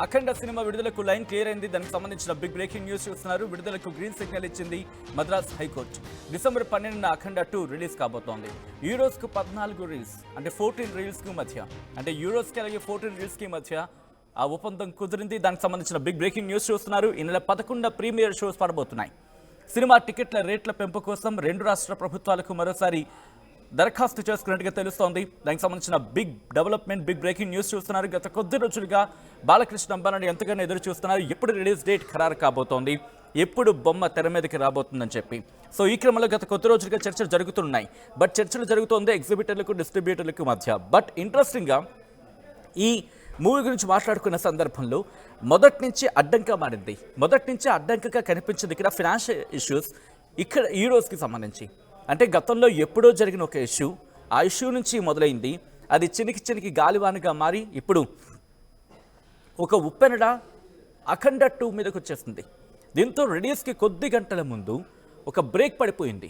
అఖండ cinema విడుదలకు line clear అయింది. దానికి సంబంధించిన బిగ్ బ్రేకింగ్ న్యూస్ చూస్తున్నారు. విడుదలకు గ్రీన్ సిగ్నల్ ఇచ్చింది మద్రాస్ హైకోర్టు. డిసెంబర్ 12న అఖండ 2 రిలీజ్ కాబోతోంది. యూరోస్కు 14 రీల్స్ అంటే 14 రీల్స్కు మధ్య అంటే యూరోస్కి అలాగే 14 రీల్స్కి మధ్య ఆ ఒప్పందం కుదిరింది. దానికి సంబంధించిన బిగ్ బ్రేకింగ్ న్యూస్ చూస్తున్నారు. ఈ నెల 11న ప్రీమియర్ షోస్ పడబోతున్నాయి. సినిమా టికెట్ల రేట్ల పెంపు కోసం 2 రాష్ట్ర ప్రభుత్వాలకు మరోసారి దరఖాస్తు చేసుకున్నట్టుగా తెలుస్తోంది. దానికి సంబంధించిన big development, big breaking news చూస్తున్నారు. గత కొద్ది రోజులుగా బాలకృష్ణ అంబానీ ఎంతగానో ఎదురు చూస్తున్నారు. ఎప్పుడు రిలీజ్ డేట్ ఖరారు కాబోతోంది, ఎప్పుడు బొమ్మ తెర మీదకి రాబోతుందని చెప్పి. సో ఈ క్రమంలో గత కొద్ది రోజులుగా చర్చలు జరుగుతున్నాయి. బట్ చర్చలు జరుగుతోంది ఎగ్జిబిటర్లకు, డిస్ట్రిబ్యూటర్లకు మధ్య. బట్ ఇంట్రెస్టింగ్గా ఈ మూవీ గురించి మాట్లాడుకున్న సందర్భంలో మొదటి నుంచి అడ్డంగా మారింది. మొదటి నుంచి అడ్డంకగా కనిపించింది ఇక్కడ ఫినాన్షియల్ ఇష్యూస్. ఇక్కడ ఈ రోజుకి సంబంధించి అంటే గతంలో ఎప్పుడో జరిగిన ఒక ఇష్యూ, ఆ ఇష్యూ నుంచి మొదలైంది. అది చినికి చినికి గాలివానగా మారి ఇప్పుడు ఒక ఉప్పెనడ అఖండ 2 మీదకి వచ్చేస్తుంది. దీంతో రిలీజ్కి కొద్ది గంటల ముందు ఒక బ్రేక్ పడిపోయింది.